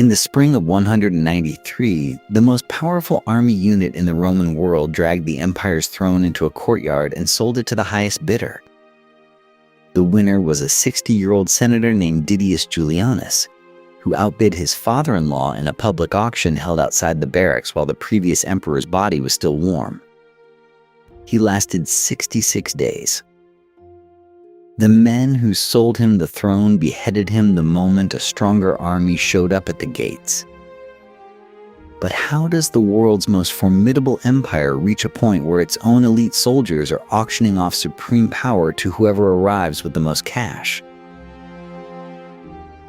In the spring of 193, the most powerful army unit in the Roman world dragged the empire's throne into a courtyard and sold it to the highest bidder. The winner was a 60-year-old senator named Didius Julianus, who outbid his father-in-law in a public auction held outside the barracks while the previous emperor's body was still warm. He lasted 66 days. The men who sold him the throne beheaded him the moment a stronger army showed up at the gates. But how does the world's most formidable empire reach a point where its own elite soldiers are auctioning off supreme power to whoever arrives with the most cash?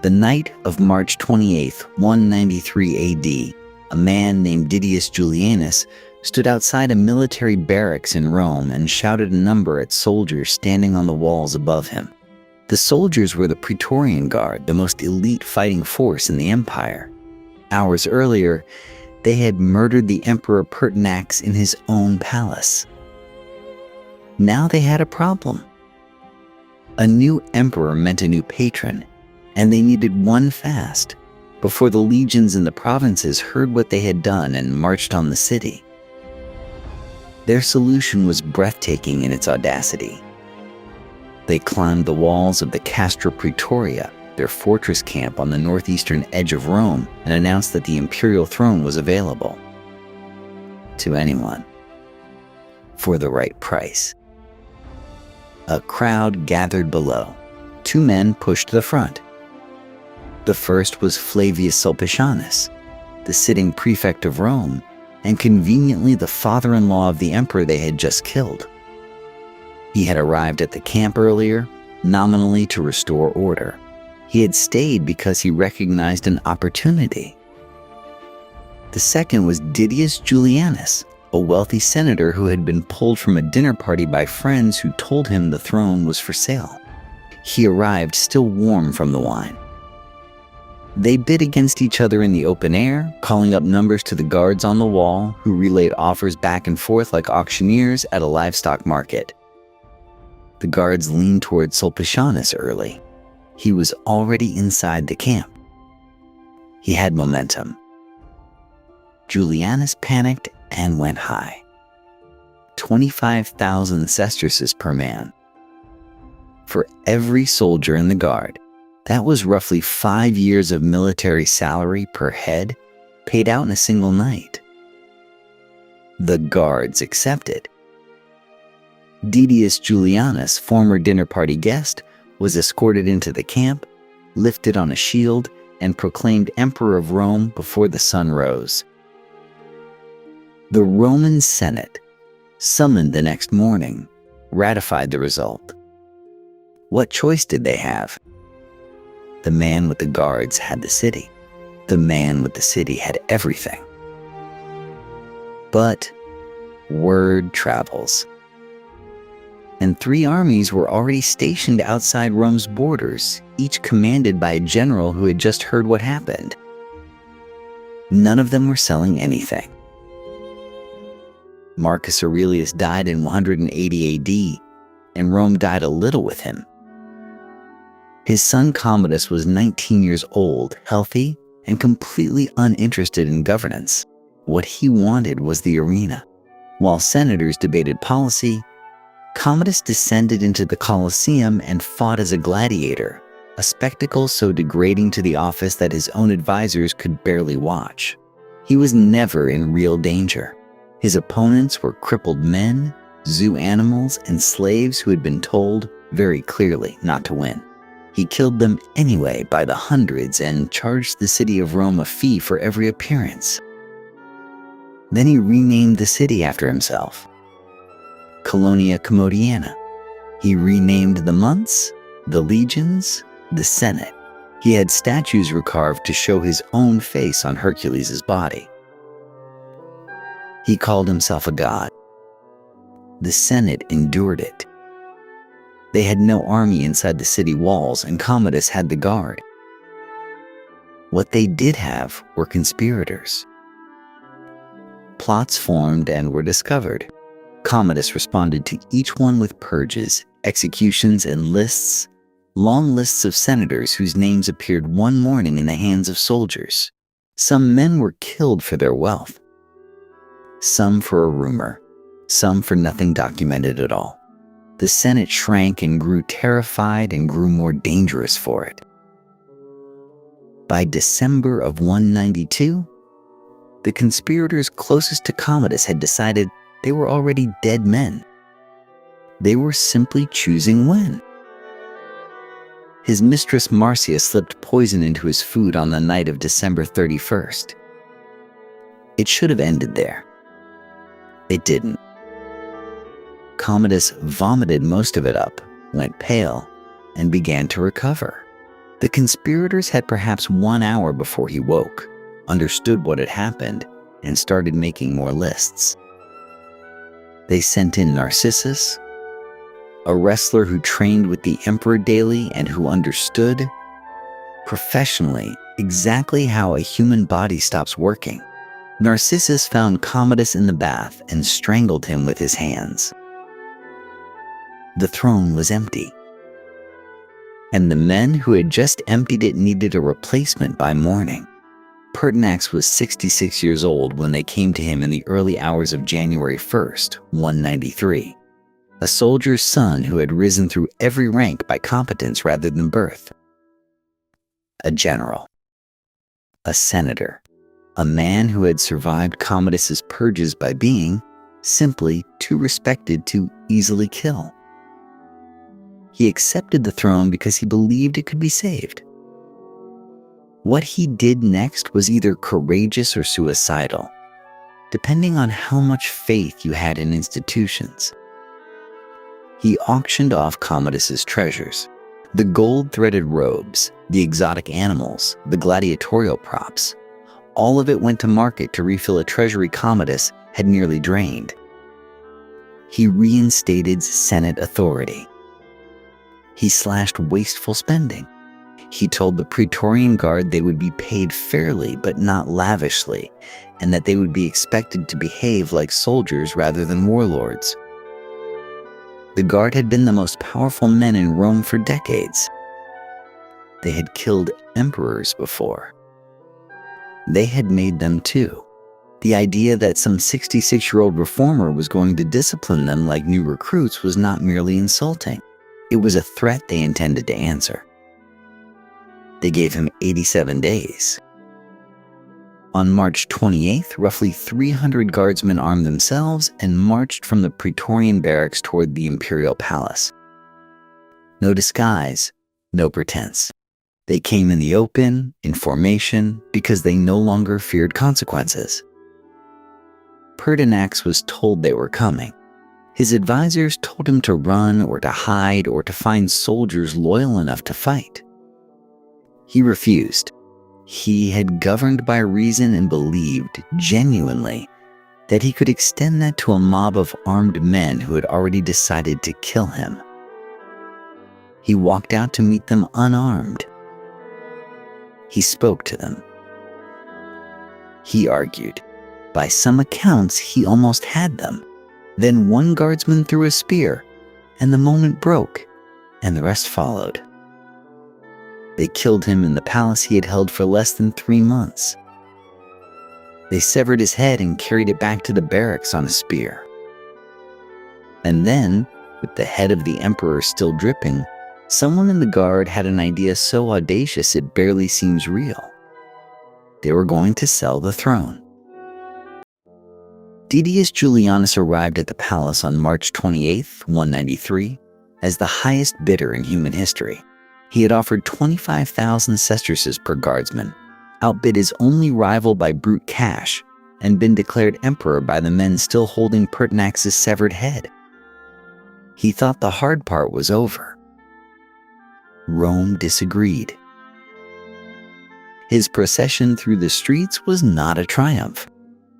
The night of March 28, 193 AD, a man named Didius Julianus stood outside a military barracks in Rome and shouted a number at soldiers standing on the walls above him. The soldiers were the Praetorian Guard, the most elite fighting force in the empire. Hours earlier, they had murdered the Emperor Pertinax in his own palace. Now they had a problem. A new emperor meant a new patron, and they needed one fast before the legions in the provinces heard what they had done and marched on the city. Their solution was breathtaking in its audacity. They climbed the walls of the Castra Praetoria, their fortress camp on the northeastern edge of Rome, and announced that the imperial throne was available to anyone for the right price. A crowd gathered below. Two men pushed the front. The first was Flavius Sulpicianus, the sitting prefect of Rome, and conveniently the father-in-law of the emperor they had just killed. He had arrived at the camp earlier, nominally to restore order. He had stayed because he recognized an opportunity. The second was Didius Julianus, a wealthy senator who had been pulled from a dinner party by friends who told him the throne was for sale. He arrived still warm from the wine. They bid against each other in the open air, calling up numbers to the guards on the wall, who relayed offers back and forth like auctioneers at a livestock market. The guards leaned toward Sulpicianus early. He was already inside the camp. He had momentum. Julianus panicked and went high. 25,000 sesterces per man. For every soldier in the guard, that was roughly 5 years of military salary per head, paid out in a single night. The guards accepted. Didius Julianus, former dinner party guest, was escorted into the camp, lifted on a shield, and proclaimed Emperor of Rome before the sun rose. The Roman Senate, summoned the next morning, ratified the result. What choice did they have? The man with the guards had the city. The man with the city had everything. But word travels. And 3 armies were already stationed outside Rome's borders, each commanded by a general who had just heard what happened. None of them were selling anything. Marcus Aurelius died in 180 AD, and Rome died a little with him. His son Commodus was 19 years old, healthy, and completely uninterested in governance. What he wanted was the arena. While senators debated policy, Commodus descended into the Colosseum and fought as a gladiator, a spectacle so degrading to the office that his own advisors could barely watch. He was never in real danger. His opponents were crippled men, zoo animals, and slaves who had been told, very clearly, not to win. He killed them anyway by the hundreds and charged the city of Rome a fee for every appearance. Then he renamed the city after himself, Colonia Commodiana. He renamed the months, the legions, the Senate. He had statues recarved to show his own face on Hercules' body. He called himself a god. The Senate endured it. They had no army inside the city walls, and Commodus had the guard. What they did have were conspirators. Plots formed and were discovered. Commodus responded to each one with purges, executions, and lists, long lists of senators whose names appeared one morning in the hands of soldiers, Some men were killed for their wealth, some for a rumor, some for nothing documented at all. The Senate shrank and grew terrified and grew more dangerous for it. By December of 192, the conspirators closest to Commodus had decided they were already dead men. They were simply choosing when. His mistress Marcia slipped poison into his food on the night of December 31st. It should have ended there. It didn't. Commodus vomited most of it up, went pale, and began to recover. The conspirators had perhaps 1 hour before he woke, understood what had happened, and started making more lists. They sent in Narcissus, a wrestler who trained with the emperor daily and who understood, professionally, exactly how a human body stops working. Narcissus found Commodus in the bath and strangled him with his hands. The throne was empty, and the men who had just emptied it needed a replacement by morning. Pertinax was 66 years old when they came to him in the early hours of January 1st, 193. A soldier's son who had risen through every rank by competence rather than birth. A general. A senator. A man who had survived Commodus's purges by being, simply, too respected to easily kill. He accepted the throne because he believed it could be saved. What he did next was either courageous or suicidal, depending on how much faith you had in institutions. He auctioned off Commodus's treasures, the gold-threaded robes, the exotic animals, the gladiatorial props. All of it went to market to refill a treasury Commodus had nearly drained. He reinstated Senate authority. He slashed wasteful spending. He told the Praetorian Guard they would be paid fairly but not lavishly, and that they would be expected to behave like soldiers rather than warlords. The Guard had been the most powerful men in Rome for decades. They had killed emperors before. They had made them too. The idea that some 66-year-old reformer was going to discipline them like new recruits was not merely insulting. It was a threat they intended to answer. They gave him 87 days. On March 28th, roughly 300 guardsmen armed themselves and marched from the Praetorian barracks toward the imperial palace. No disguise, no pretense. They came in the open, in formation, because they no longer feared consequences. Pertinax was told they were coming. His advisors told him to run or to hide or to find soldiers loyal enough to fight. He refused. He had governed by reason and believed, genuinely, that he could extend that to a mob of armed men who had already decided to kill him. He walked out to meet them unarmed. He spoke to them. He argued. By some accounts, he almost had them. Then one guardsman threw a spear, and the moment broke, and the rest followed. They killed him in the palace he had held for less than 3 months. They severed his head and carried it back to the barracks on a spear. And then, with the head of the emperor still dripping, someone in the guard had an idea so audacious it barely seems real. They were going to sell the throne. Didius Julianus arrived at the palace on March 28, 193, as the highest bidder in human history. He had offered 25,000 sesterces per guardsman, outbid his only rival by brute cash, and been declared emperor by the men still holding Pertinax's severed head. He thought the hard part was over. Rome disagreed. His procession through the streets was not a triumph.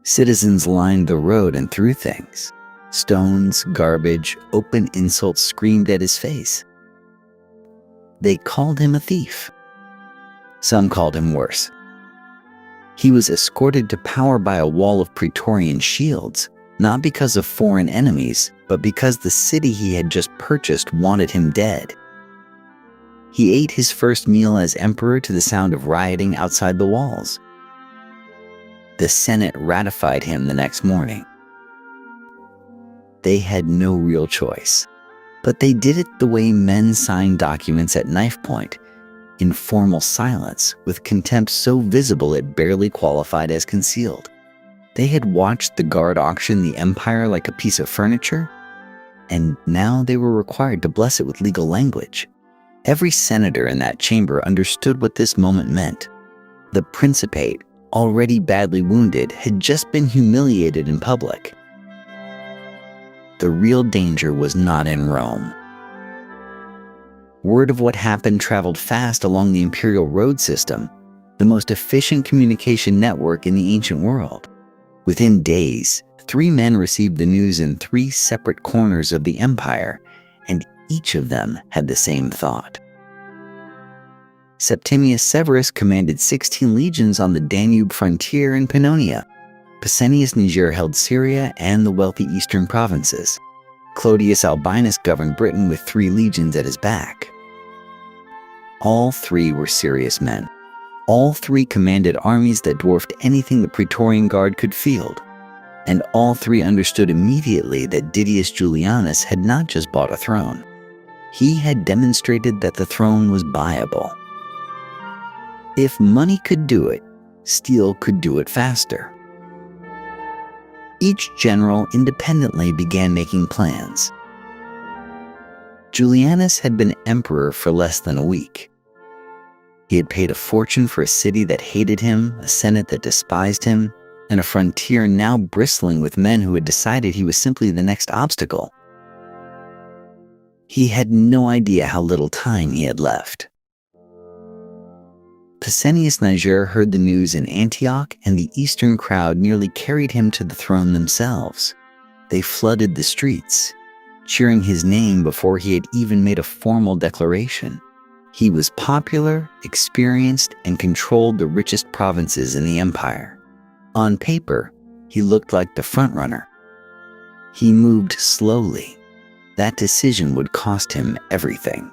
Citizens lined the road and threw things. Stones, garbage, open insults screamed at his face. They called him a thief. Some called him worse. He was escorted to power by a wall of Praetorian shields, not because of foreign enemies, but because the city he had just purchased wanted him dead. He ate his first meal as emperor to the sound of rioting outside the walls. The Senate ratified him the next morning. They had no real choice, but they did it the way men sign documents at knifepoint, in formal silence, with contempt so visible it barely qualified as concealed. They had watched the guard auction the empire like a piece of furniture, and now they were required to bless it with legal language. Every senator in that chamber understood what this moment meant. The Principate, already badly wounded, had just been humiliated in public. The real danger was not in Rome. Word of what happened traveled fast along the imperial road system, the most efficient communication network in the ancient world. Within days, 3 men received the news in 3 separate corners of the empire, and each of them had the same thought. Septimius Severus commanded 16 legions on the Danube frontier in Pannonia. Pescennius Niger held Syria and the wealthy eastern provinces. Clodius Albinus governed Britain with 3 legions at his back. All 3 were serious men. All 3 commanded armies that dwarfed anything the Praetorian Guard could field. And all 3 understood immediately that Didius Julianus had not just bought a throne. He had demonstrated that the throne was buyable. If money could do it, steel could do it faster. Each general independently began making plans. Julianus had been emperor for less than a week. He had paid a fortune for a city that hated him, a senate that despised him, and a frontier now bristling with men who had decided he was simply the next obstacle. He had no idea how little time he had left. Pescennius Niger heard the news in Antioch, and the eastern crowd nearly carried him to the throne themselves. They flooded the streets, cheering his name before he had even made a formal declaration. He was popular, experienced, and controlled the richest provinces in the empire. On paper, he looked like the frontrunner. He moved slowly. That decision would cost him everything.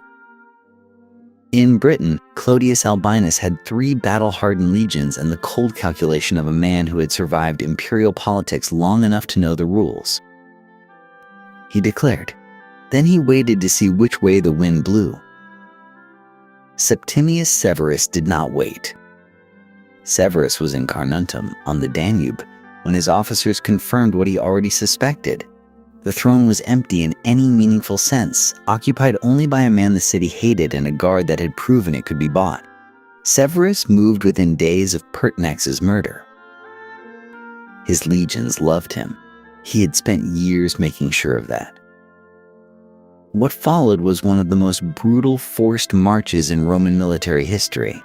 In Britain, Clodius Albinus had 3 battle-hardened legions and the cold calculation of a man who had survived imperial politics long enough to know the rules. He declared. Then he waited to see which way the wind blew. Septimius Severus did not wait. Severus was in Carnuntum, on the Danube, when his officers confirmed what he already suspected. The throne was empty in any meaningful sense, occupied only by a man the city hated and a guard that had proven it could be bought. Severus moved within days of Pertinax's murder. His legions loved him. He had spent years making sure of that. What followed was one of the most brutal forced marches in Roman military history,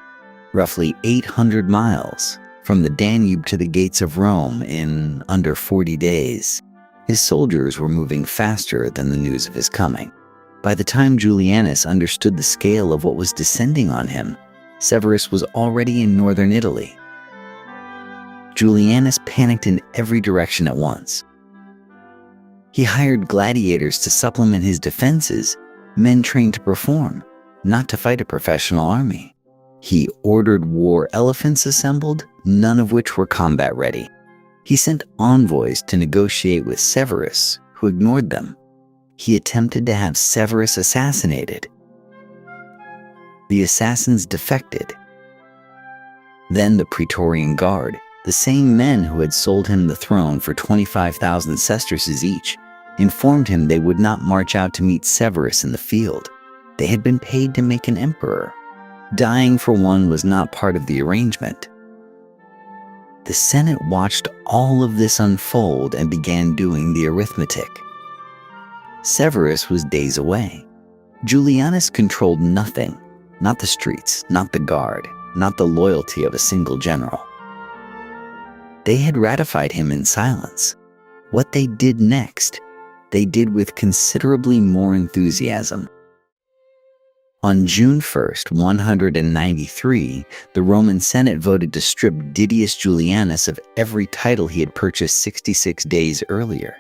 roughly 800 miles, from the Danube to the gates of Rome in under 40 days. His soldiers were moving faster than the news of his coming. By the time Julianus understood the scale of what was descending on him, Severus was already in northern Italy. Julianus panicked in every direction at once. He hired gladiators to supplement his defenses, men trained to perform, not to fight a professional army. He ordered war elephants assembled, none of which were combat ready. He sent envoys to negotiate with Severus, who ignored them. He attempted to have Severus assassinated. The assassins defected. Then the Praetorian Guard, the same men who had sold him the throne for 25,000 sesterces each, informed him they would not march out to meet Severus in the field. They had been paid to make an emperor. Dying for one was not part of the arrangement. The Senate watched all of this unfold and began doing the arithmetic. Severus was days away. Julianus controlled nothing, not the streets, not the guard, not the loyalty of a single general. They had ratified him in silence. What they did next, they did with considerably more enthusiasm. On June 1st, 193, the Roman Senate voted to strip Didius Julianus of every title he had purchased 66 days earlier.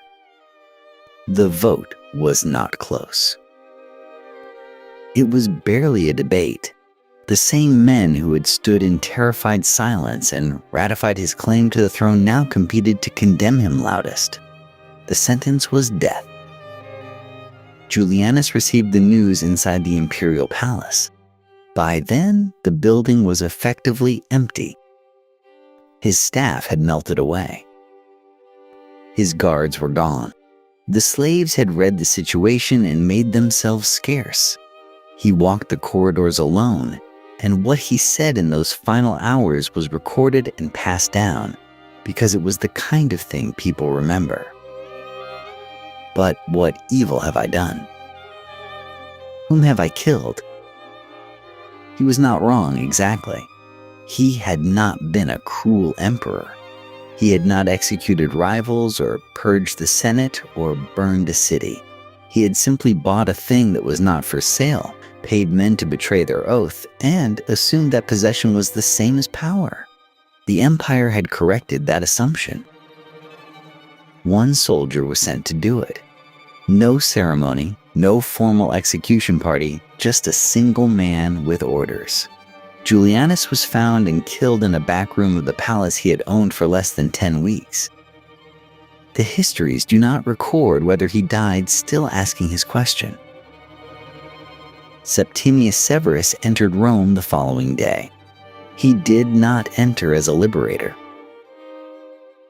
The vote was not close. It was barely a debate. The same men who had stood in terrified silence and ratified his claim to the throne now competed to condemn him loudest. The sentence was death. Julianus received the news inside the imperial palace. By then, the building was effectively empty. His staff had melted away. His guards were gone. The slaves had read the situation and made themselves scarce. He walked the corridors alone, and what he said in those final hours was recorded and passed down, because it was the kind of thing people remember. But what evil have I done? Whom have I killed? He was not wrong exactly. He had not been a cruel emperor. He had not executed rivals or purged the Senate or burned a city. He had simply bought a thing that was not for sale, paid men to betray their oath, and assumed that possession was the same as power. The empire had corrected that assumption. One soldier was sent to do it. No ceremony, no formal execution party, just a single man with orders. Julianus was found and killed in a back room of the palace he had owned for less than 10 weeks. The histories do not record whether he died, still asking his question. Septimius Severus entered Rome the following day. He did not enter as a liberator.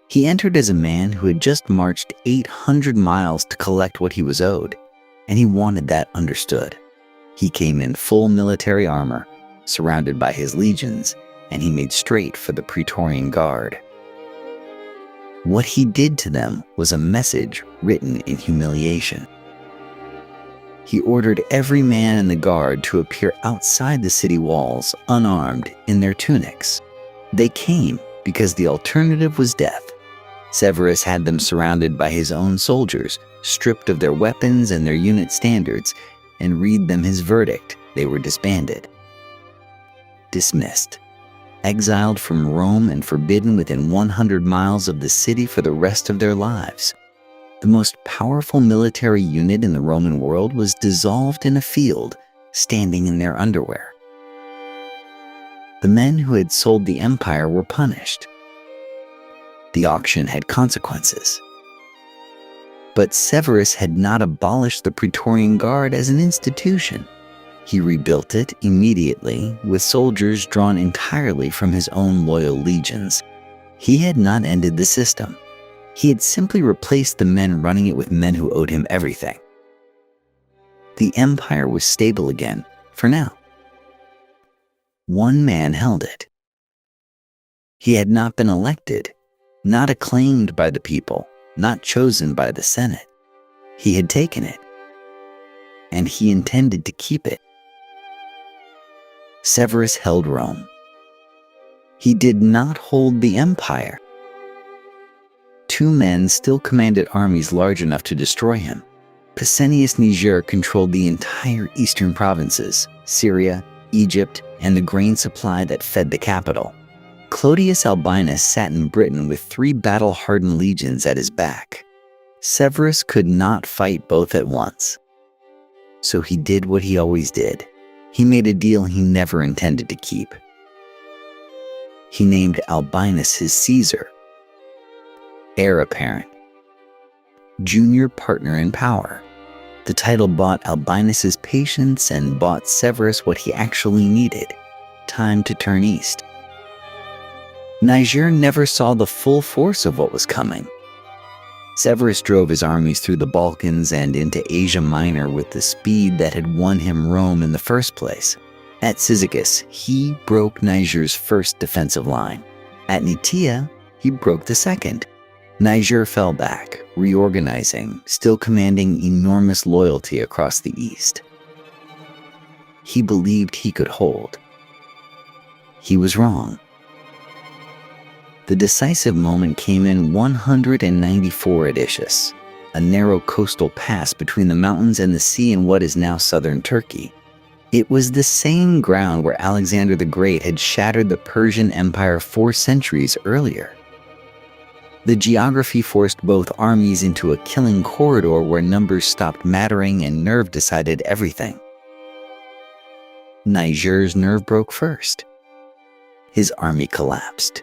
He entered as a man who had just marched 800 miles to collect what he was owed, and he wanted that understood. He came in full military armor, surrounded by his legions, and he made straight for the Praetorian Guard. What he did to them was a message written in humiliation. He ordered every man in the guard to appear outside the city walls, unarmed, in their tunics. They came because the alternative was death. Severus had them surrounded by his own soldiers, stripped of their weapons and their unit standards, and read them his verdict. They were disbanded. Dismissed, exiled from Rome and forbidden within 100 miles of the city for the rest of their lives. The most powerful military unit in the Roman world was dissolved in a field, standing in their underwear. The men who had sold the empire were punished. The auction had consequences. But Severus had not abolished the Praetorian Guard as an institution. He rebuilt it immediately with soldiers drawn entirely from his own loyal legions. He had not ended the system. He had simply replaced the men running it with men who owed him everything. The empire was stable again, for now. One man held it. He had not been elected, not acclaimed by the people, not chosen by the Senate. He had taken it, and he intended to keep it. Severus held Rome. He did not hold the empire. Two men still commanded armies large enough to destroy him. Pescennius Niger controlled the entire eastern provinces, Syria, Egypt, and the grain supply that fed the capital. Clodius Albinus sat in Britain with 3 battle-hardened legions at his back. Severus could not fight both at once. So he did what he always did. He made a deal he never intended to keep. He named Albinus his Caesar, heir apparent, junior partner in power. The title bought Albinus's patience and bought Severus what he actually needed: time to turn east. Niger never saw the full force of what was coming. Severus drove his armies through the Balkans and into Asia Minor with the speed that had won him Rome in the first place. At Cyzicus, he broke Niger's first defensive line. At Nicaea, he broke the second. Niger fell back, reorganizing, still commanding enormous loyalty across the east. He believed he could hold. He was wrong. The decisive moment came in 194 at Issus, a narrow coastal pass between the mountains and the sea in what is now southern Turkey. It was the same ground where Alexander the Great had shattered the Persian Empire 4 centuries earlier. The geography forced both armies into a killing corridor where numbers stopped mattering and nerve decided everything. Niger's nerve broke first. His army collapsed.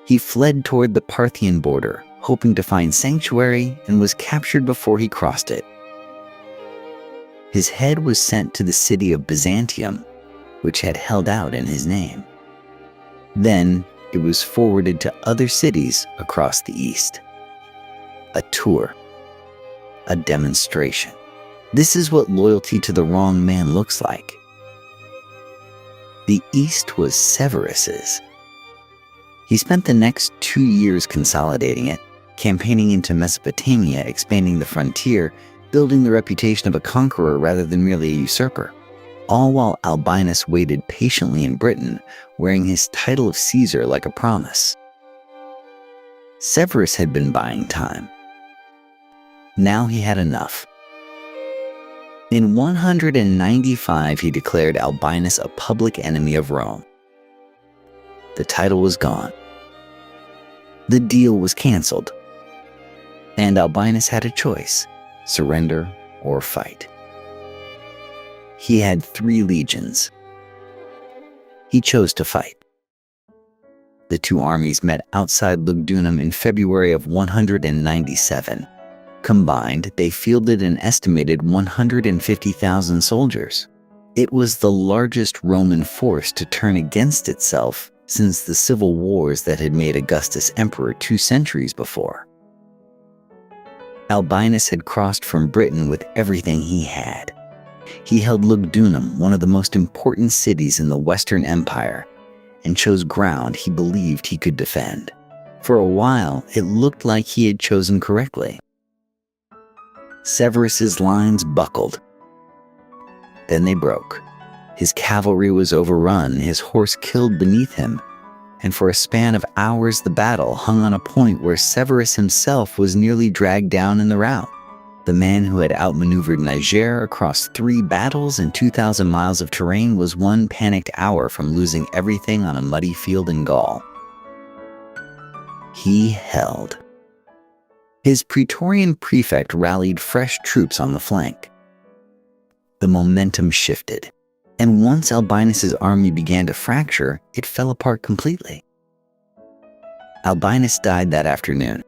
He fled toward the Parthian border, hoping to find sanctuary, and was captured before he crossed it. His head was sent to the city of Byzantium, which had held out in his name. Then it was forwarded to other cities across the east. A tour. A demonstration. This is what loyalty to the wrong man looks like. The east was Severus's. He spent the next 2 years consolidating it, campaigning into Mesopotamia, expanding the frontier, building the reputation of a conqueror rather than merely a usurper, all while Albinus waited patiently in Britain, wearing his title of Caesar like a promise. Severus had been buying time. Now he had enough. In 195, he declared Albinus a public enemy of Rome. The title was gone. The deal was canceled. And Albinus had a choice: surrender or fight. He had 3 legions. He chose to fight. The 2 armies met outside Lugdunum in February of 197. Combined, they fielded an estimated 150,000 soldiers. It was the largest Roman force to turn against itself since the civil wars that had made Augustus emperor 2 centuries before. Albinus had crossed from Britain with everything he had. He held Lugdunum, one of the most important cities in the Western Empire, and chose ground he believed he could defend. For a while, it looked like he had chosen correctly. Severus's lines buckled. Then they broke. His cavalry was overrun, his horse killed beneath him, and for a span of hours the battle hung on a point where Severus himself was nearly dragged down in the rout. The man who had outmaneuvered Niger across 3 battles and 2,000 miles of terrain was 1 panicked hour from losing everything on a muddy field in Gaul. He held. His Praetorian prefect rallied fresh troops on the flank. The momentum shifted, and once Albinus's army began to fracture, it fell apart completely. Albinus died that afternoon.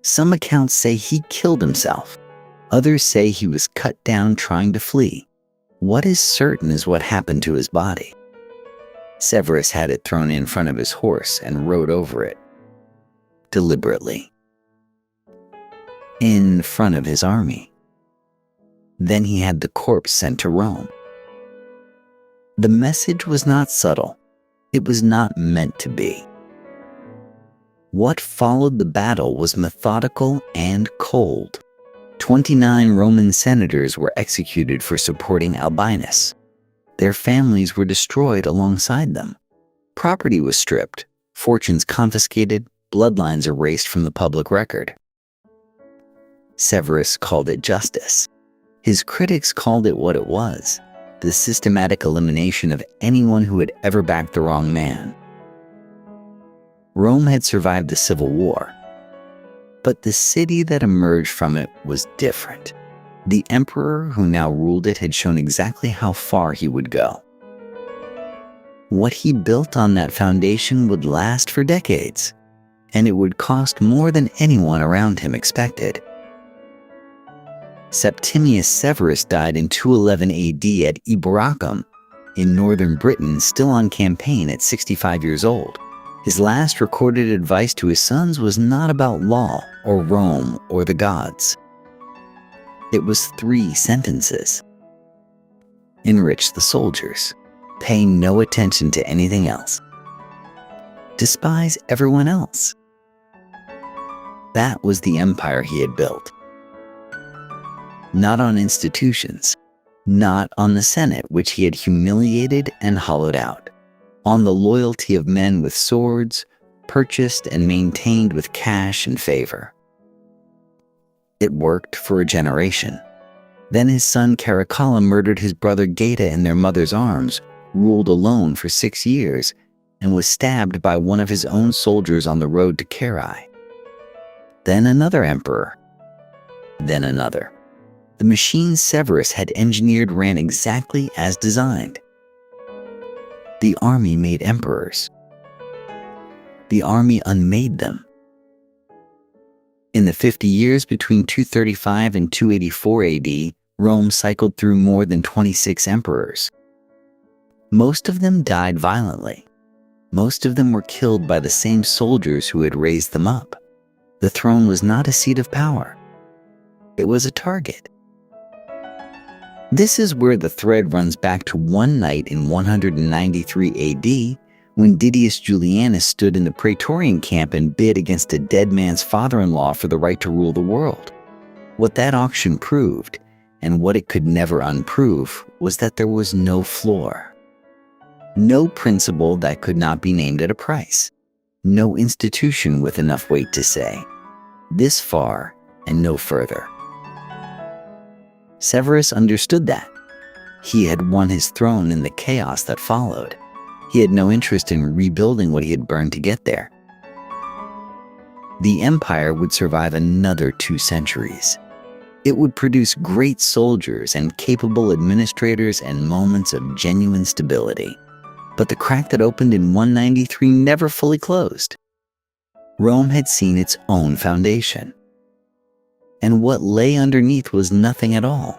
Some accounts say he killed himself. Others say he was cut down trying to flee. What is certain is what happened to his body. Severus had it thrown in front of his horse and rode over it. Deliberately. In front of his army. Then he had the corpse sent to Rome. The message was not subtle. It was not meant to be. What followed the battle was methodical and cold. 29 Roman senators were executed for supporting Albinus. Their families were destroyed alongside them. Property was stripped, fortunes confiscated, bloodlines erased from the public record. Severus called it justice. His critics called it what it was: the systematic elimination of anyone who had ever backed the wrong man. Rome had survived the Civil War, but the city that emerged from it was different. The emperor who now ruled it had shown exactly how far he would go. What he built on that foundation would last for decades, and it would cost more than anyone around him expected. Septimius Severus died in 211 AD at Eboracum, in northern Britain, still on campaign at 65 years old. His last recorded advice to his sons was not about law or Rome or the gods. It was 3 sentences. Enrich the soldiers. Pay no attention to anything else. Despise everyone else. That was the empire he had built. Not on institutions, not on the Senate, which he had humiliated and hollowed out, on the loyalty of men with swords, purchased and maintained with cash and favor. It worked for a generation. Then his son Caracalla murdered his brother Geta in their mother's arms, ruled alone for 6 years, and was stabbed by one of his own soldiers on the road to Carrhae. Then another emperor. Then another. The machine Severus had engineered ran exactly as designed. The army made emperors. The army unmade them. In the 50 years between 235 and 284 AD, Rome cycled through more than 26 emperors. Most of them died violently. Most of them were killed by the same soldiers who had raised them up. The throne was not a seat of power. It was a target. This is where the thread runs back to one night in 193 AD, when Didius Julianus stood in the Praetorian camp and bid against a dead man's father-in-law for the right to rule the world. What that auction proved, and what it could never unprove, was that there was no floor. No principle that could not be named at a price. No institution with enough weight to say, this far and no further. Severus understood that. He had won his throne in the chaos that followed. He had no interest in rebuilding what he had burned to get there. The empire would survive another 2 centuries. It would produce great soldiers and capable administrators and moments of genuine stability. But the crack that opened in 193 never fully closed. Rome had seen its own foundation. And what lay underneath was nothing at all.